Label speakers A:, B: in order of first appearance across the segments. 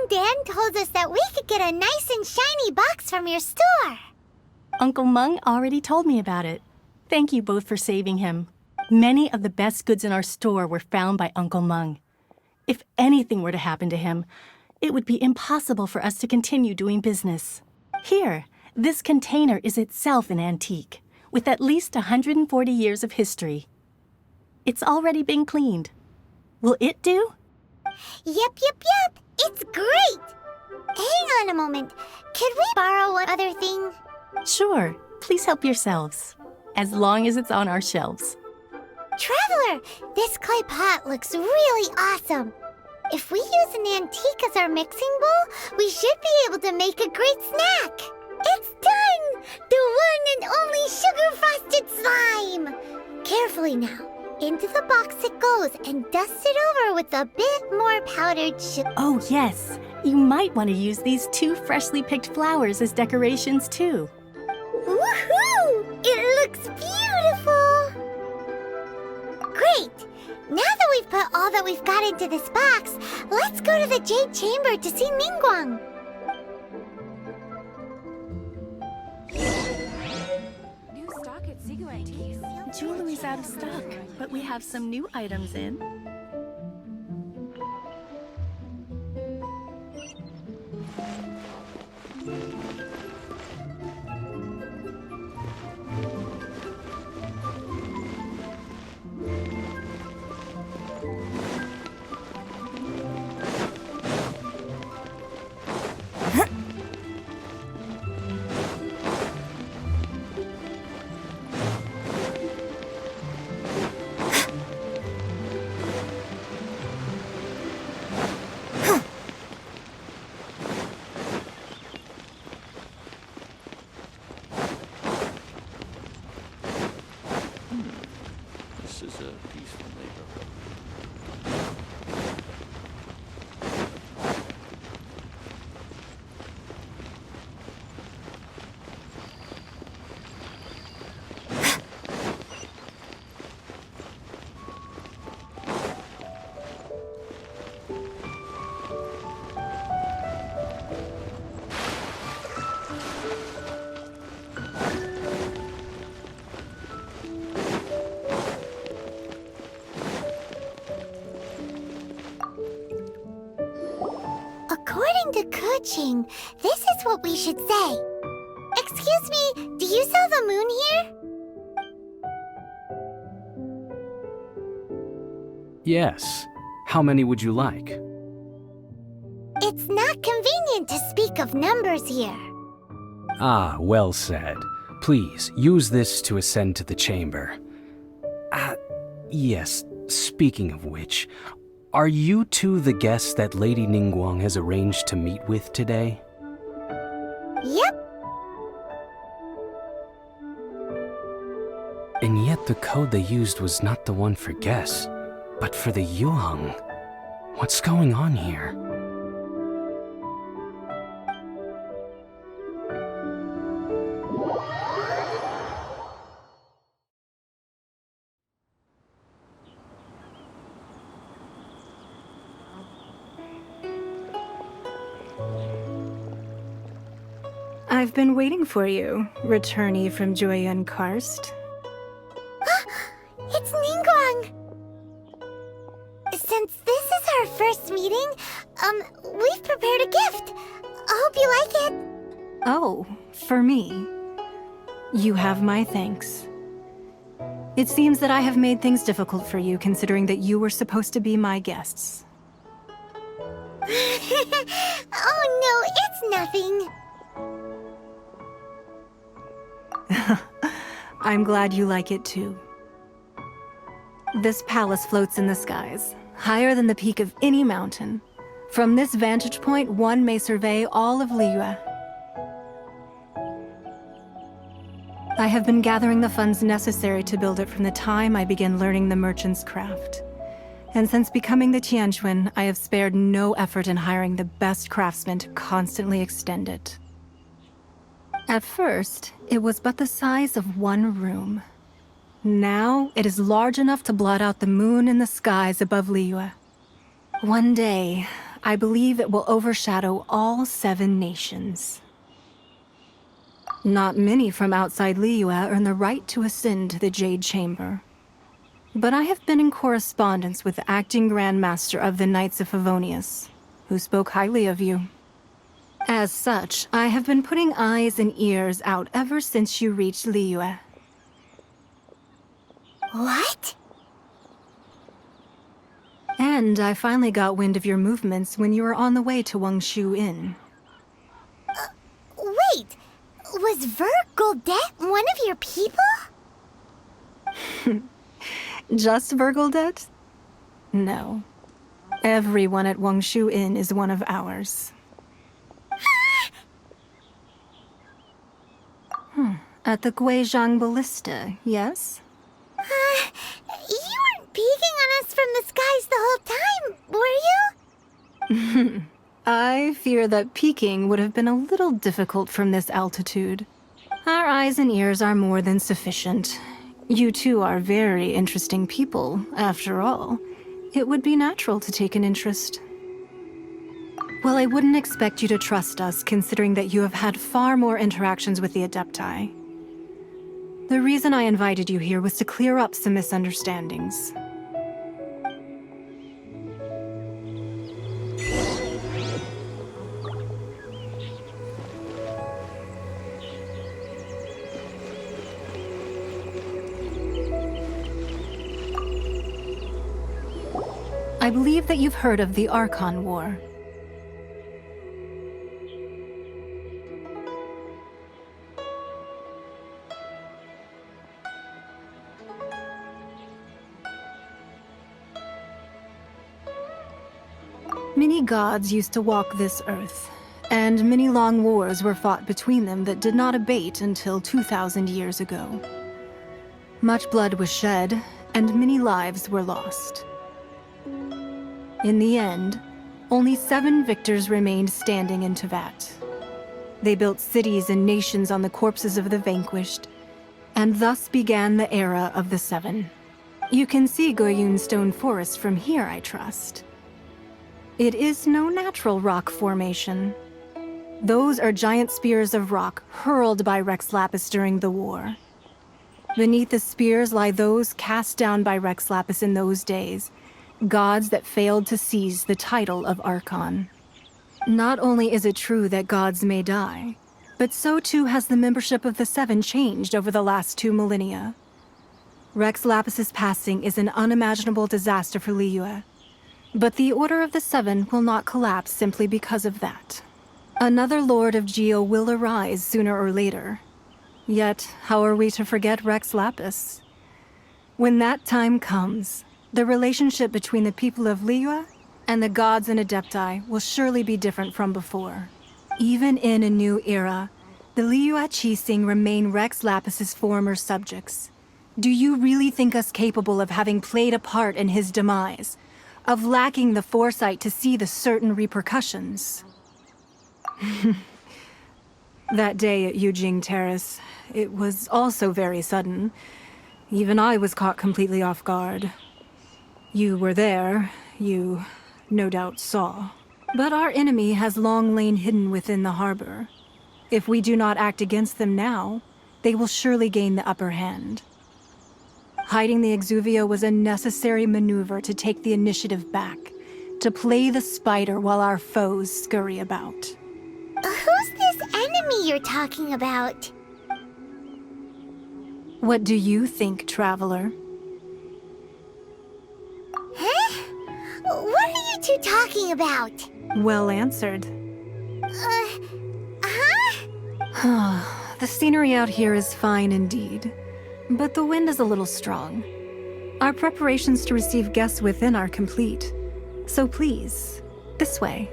A: Mom and Dad told us that we could get a nice and shiny box from your store.
B: Uncle Mung already told me about it. Thank you both for saving him. Many of the best goods in our store were found by Uncle Mung. If anything were to happen to him, it would be impossible for us to continue doing business. Here, this container is itself an antique, with at least 140 years of history. It's already been cleaned. Will it do?
A: Yep. It's great! Hang on a moment. Could we borrow one other thing?
B: Sure. Please help yourselves. As long as it's on our shelves.
A: Traveler, this clay pot looks really awesome. If we use an antique as our mixing bowl, we should be able to make a great snack. It's done! The one and only sugar-frosted slime! Carefully now. Into the box it goes and dust it over with a bit more powdered sugar.
B: Oh, yes. You might want to use these 2 freshly picked flowers as decorations, too.
A: Woohoo! It looks beautiful! Great! Now that we've put all that we've got into this box, let's go to the Jade Chamber to see Ningguang.
C: New stock at Sigu Antiques.
B: Jewelry's out of stock, but we have some new items in.
D: This is a peaceful neighborhood.
A: According to Kuching, this is what we should say. Excuse me, do you sell the moon here?
E: Yes. How many would you like?
A: It's not convenient to speak of numbers here.
E: Ah, well said. Please, use this to ascend to the chamber. Yes, speaking of which, are you two the guests that Lady Ningguang has arranged to meet with today?
A: Yep.
E: And yet the code they used was not the one for guests, but for the Yuheng. What's going on here?
F: I've been waiting for you, returnee from Joyun Karst.
A: It's Ningguang! Since this is our first meeting, we've prepared a gift. I hope you like it.
F: Oh, for me. You have my thanks. It seems that I have made things difficult for you, considering that you were supposed to be my guests.
A: Oh no, it's nothing.
F: I'm glad you like it too. This palace floats in the skies, higher than the peak of any mountain. From this vantage point, one may survey all of Liyue. I have been gathering the funds necessary to build it from the time I began learning the merchant's craft. And since becoming the Tianquan, I have spared no effort in hiring the best craftsmen to constantly extend it. At first, it was but the size of one room. Now, it is large enough to blot out the moon in the skies above Liyue. One day, I believe it will overshadow all 7 nations. Not many from outside Liyue earn the right to ascend to the Jade Chamber. But I have been in correspondence with the acting Grand Master of the Knights of Favonius, who spoke highly of you. As such, I have been putting eyes and ears out ever since you reached Liyue.
A: What?
F: And I finally got wind of your movements when you were on the way to Wangshu Inn.
A: Wait! Was Ver Goldet one of your people?
F: Just Virgoldet? No. Everyone at Wangshu Inn is one of ours. At the Guizhang Ballista, yes?
A: You weren't peeking on us from the skies the whole time, were you?
F: I fear that peeking would have been a little difficult from this altitude. Our eyes and ears are more than sufficient. You two are very interesting people, after all. It would be natural to take an interest. Well, I wouldn't expect you to trust us, considering that you have had far more interactions with the Adepti. The reason I invited you here was to clear up some misunderstandings. I believe that you've heard of the Archon War. Many gods used to walk this earth, and many long wars were fought between them that did not abate until 2,000 years ago. Much blood was shed, and many lives were lost. In the end, only 7 victors remained standing in Tevat. They built cities and nations on the corpses of the vanquished, and thus began the era of the 7. You can see Goyun Stone Forest from here, I trust. It is no natural rock formation. Those are giant spears of rock hurled by Rex Lapis during the war. Beneath the spears lie those cast down by Rex Lapis in those days, gods that failed to seize the title of Archon. Not only is it true that gods may die, but so too has the membership of the 7 changed over the last 2 millennia. Rex Lapis's passing is an unimaginable disaster for Liyue, but the Order of the 7 will not collapse simply because of that. Another Lord of Geo will arise sooner or later. Yet, how are we to forget Rex Lapis? When that time comes, the relationship between the people of Liyue and the gods and Adepti will surely be different from before. Even in a new era, the Liyue Qixing remain Rex Lapis's former subjects. Do you really think us capable of having played a part in his demise? Of lacking the foresight to see the certain repercussions? That day at Yujing Terrace, it was also very sudden. Even I was caught completely off guard. You were there, you no doubt saw. But our enemy has long lain hidden within the harbor. If we do not act against them now, they will surely gain the upper hand. Hiding the Exuvio was a necessary maneuver to take the initiative back, to play the spider while our foes scurry about.
A: Who's this enemy you're talking about?
F: What do you think, Traveler?
A: Huh? What are you two talking about?
F: Well answered.
A: Huh?
F: The scenery out here is fine indeed, but the wind is a little strong. Our preparations to receive guests within are complete, so please, this way.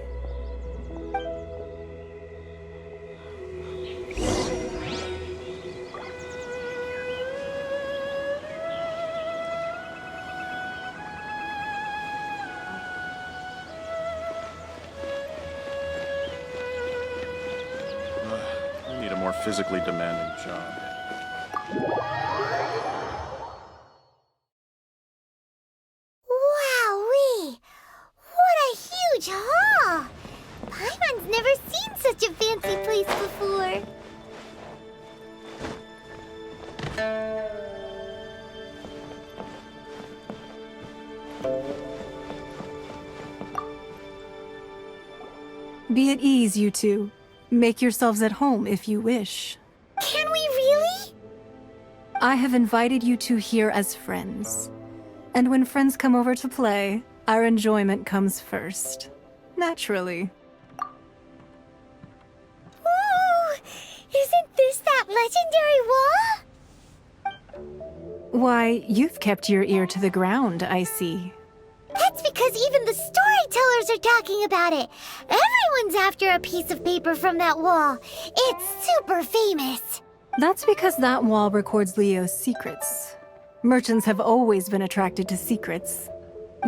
G: I need a more physically demanding job.
A: Wowee! What a huge haul!
F: Be at ease, you two. Make yourselves at home if you wish.
A: Can we really?
F: I have invited you two here as friends. And when friends come over to play, our enjoyment comes first. Naturally.
A: Ooh! Isn't this that legendary wall?
F: Why, you've kept your ear to the ground, I see.
A: That's because even the storytellers are talking about it. Everyone's after a piece of paper from that wall. It's super famous.
F: That's because that wall records Leo's secrets. Merchants have always been attracted to secrets.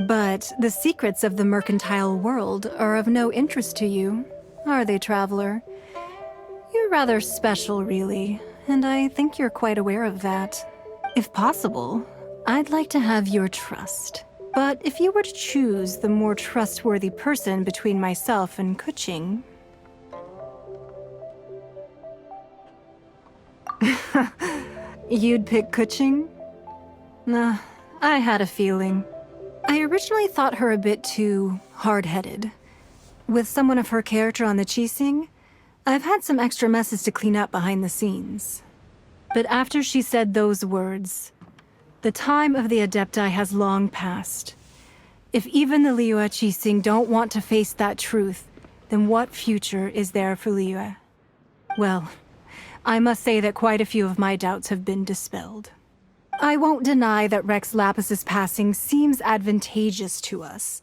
F: But the secrets of the mercantile world are of no interest to you, are they, traveler? You're rather special, really, and I think you're quite aware of that. If possible, I'd like to have your trust. But if you were to choose the more trustworthy person between myself and Kuching... You'd pick Kuching? Nah, I had a feeling. I originally thought her a bit too hard-headed. With someone of her character on the Qixing, I've had some extra messes to clean up behind the scenes. But after she said those words, the time of the Adepti has long passed. If even the Liyue Qixing don't want to face that truth, then what future is there for Liyue? Well, I must say that quite a few of my doubts have been dispelled. I won't deny that Rex Lapis's passing seems advantageous to us.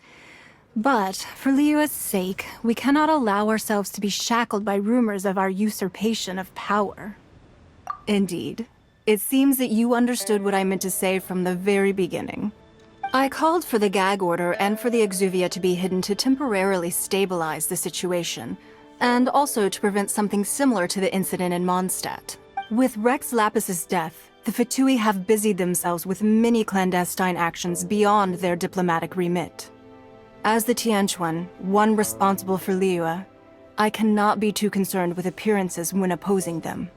F: But for Liyue's sake, we cannot allow ourselves to be shackled by rumors of our usurpation of power. Indeed. It seems that you understood what I meant to say from the very beginning. I called for the gag order and for the Exuvia to be hidden to temporarily stabilize the situation, and also to prevent something similar to the incident in Mondstadt. With Rex Lapis's death, the Fatui have busied themselves with many clandestine actions beyond their diplomatic remit. As the Tianquan, one responsible for Liyue, I cannot be too concerned with appearances when opposing them.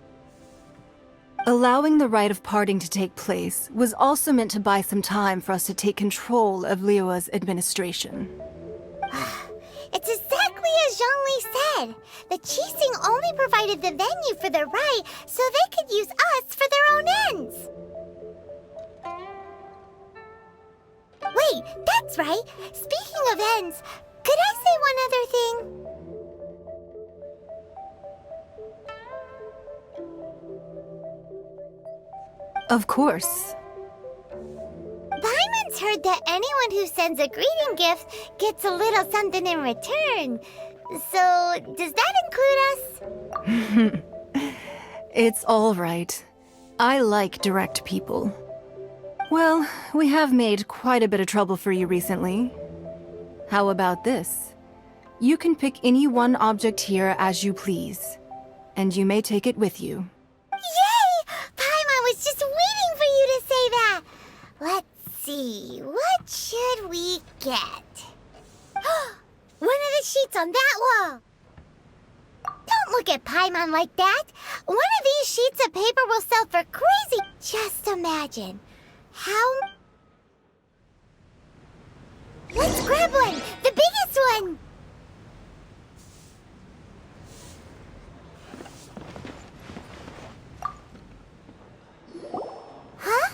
F: Allowing the rite of parting to take place was also meant to buy some time for us to take control of Liyue's administration.
A: It's exactly as Zhongli said. The Qixing only provided the venue for the rite so they could use us for their own ends. Wait, that's right. Speaking of ends, could I say one other thing?
F: Of course.
A: Paimon's heard that anyone who sends a greeting gift gets a little something in return. So, does that include us?
F: It's all right. I like direct people. Well, we have made quite a bit of trouble for you recently. How about this? You can pick any one object here as you please, and you may take it with you.
A: Yay! Paimon was just waiting for you to say that. Let's see, what should we get? One of the sheets on that wall. Don't look at Paimon like that. One of these sheets of paper will sell for crazy. Just imagine. How... Let's grab one! The biggest one! Huh?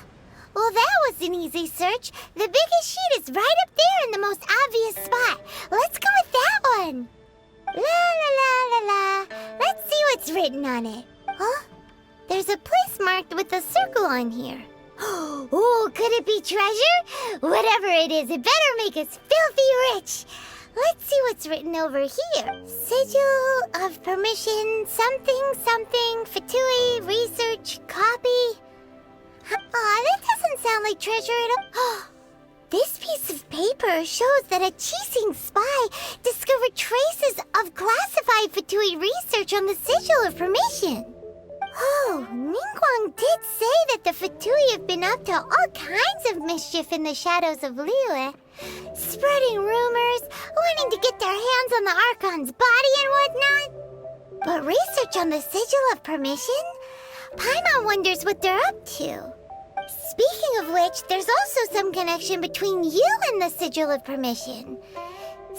A: Well, that was an easy search. The biggest sheet is right up there in the most obvious spot. Let's go with that one. La la la la la. Let's see what's written on it. Huh? There's a place marked with a circle on here. Oh, could it be treasure? Whatever it is, it better make us filthy rich. Let's see what's written over here. Sigil of permission, something, something, Fatui, research, copy. Aw, that doesn't sound like treasure at all. This piece of paper shows that a Qixing spy discovered traces of classified Fatui research on the Sigil of permission. Oh, Ningguang did say that the Fatui have been up to all kinds of mischief in the shadows of Liyue. Spreading rumors, wanting to get their hands on the Archon's body and whatnot. But research on the Sigil of permission? Paimon wonders what they're up to. Speaking of which, there's also some connection between you and the Sigil of permission.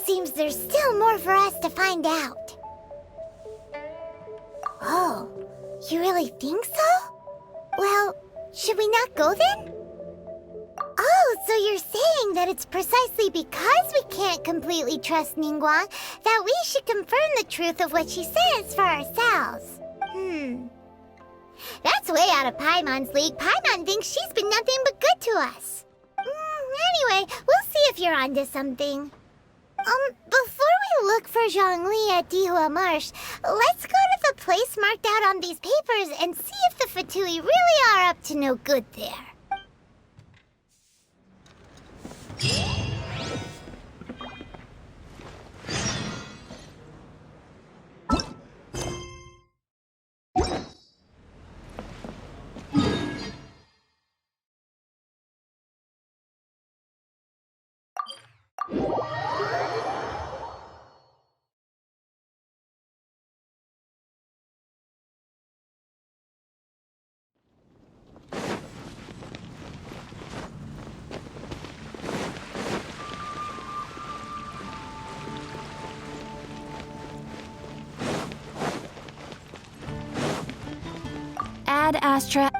A: Seems there's still more for us to find out. Oh, you really think so? Well, should we not go then? Oh, so you're saying that it's precisely because we can't completely trust Ningguang that we should confirm the truth of what she says for ourselves. That's way out of Paimon's league. Paimon thinks she's been nothing but good to us. Anyway, we'll see if you're onto something. Before we look for Zhongli at Dihua Marsh, let's go to the place marked out on these papers and see if the Fatui really are up to no good there.
C: Ad Astra.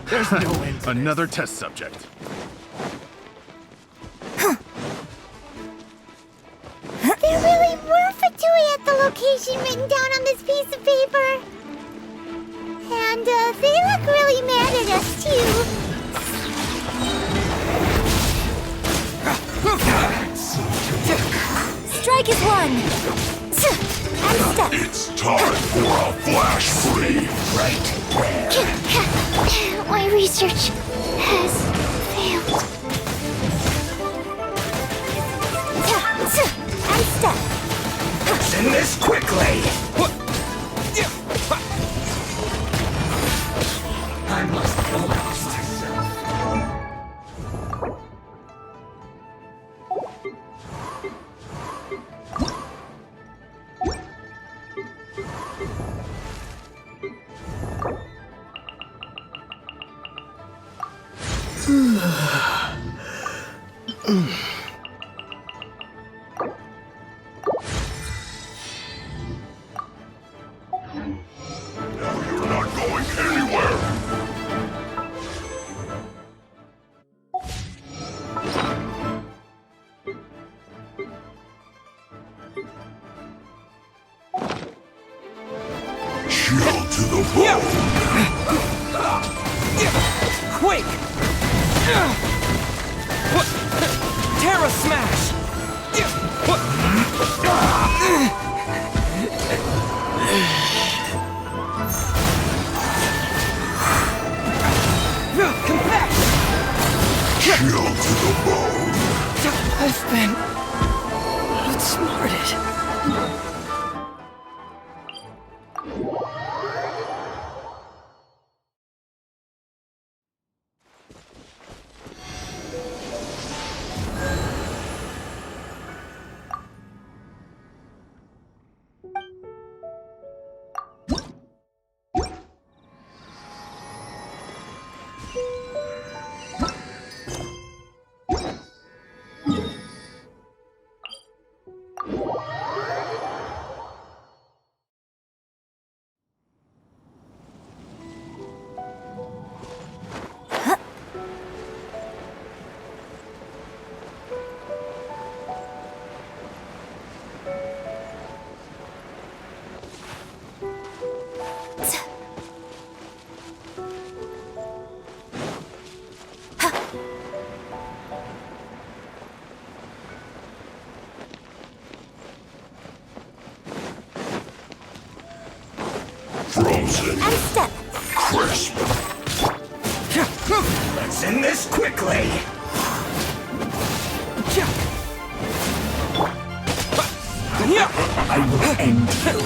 H: There's no end to Another test subject.
A: There really were Fatui at the location written down on this piece of paper. And they look really mad at us too.
C: Strike is one. I'm stuck.
I: It's time for a flash free. Right there.
A: My research has failed.
C: I'm stuck.
I: Send this quickly. I must collect myself. You're not going anywhere. Chill to the bone.
J: Quake! Terra Smash! Compact!
I: Chill to the bone.
J: I've been outsmarted.
I: Frozen.
C: And step.
I: Crisp. Let's end this quickly. I will end you.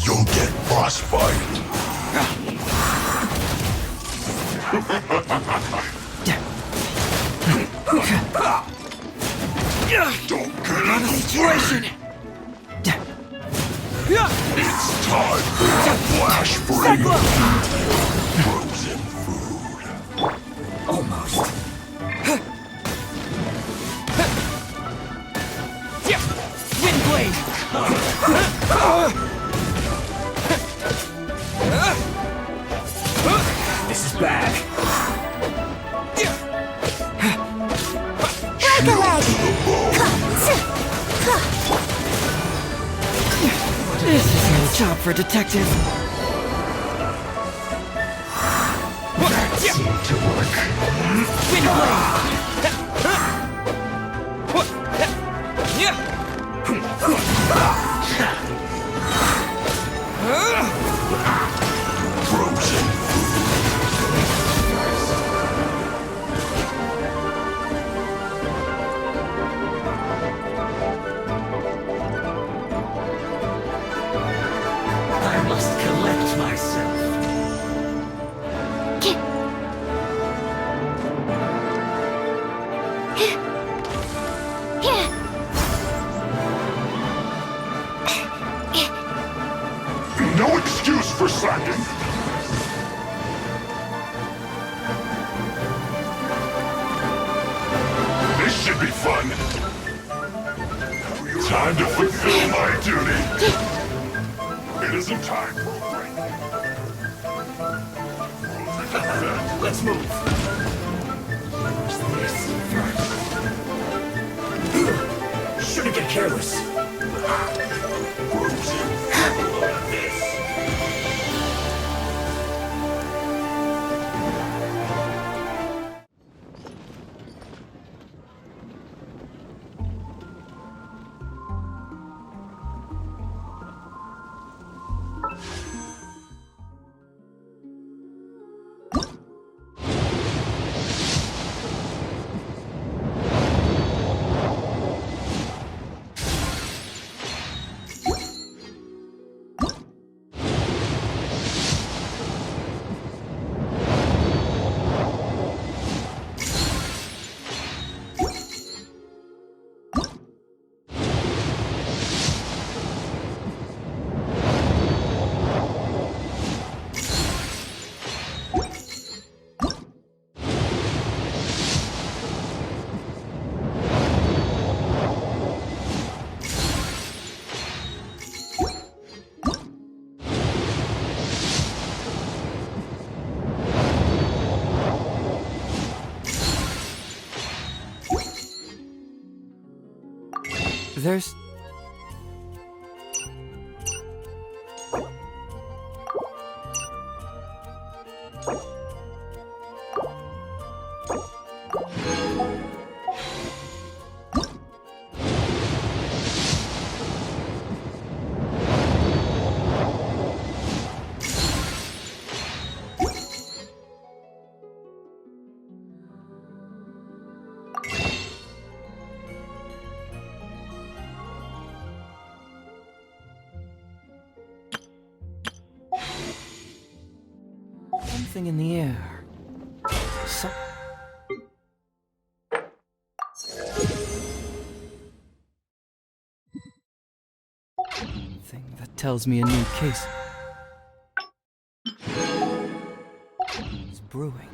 I: You'll get frostbite. Don't get out of the situation. It's time for flash freeze. Frozen food. Almost.
J: Wind blade.
I: This is bad.
C: Break a leg.
J: This is no job for a detective.
I: That seemed to work.
J: Wind blade.
I: Frozen I must collect myself. No excuse for slacking. This should be fun. Time to fulfill my duty. It isn't time for a break. Let's move. This shouldn't get careless. Frozen. This.
J: Something in the air. Thing that tells me a new case is brewing.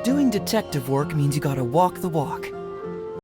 J: Doing detective work means you gotta walk the walk.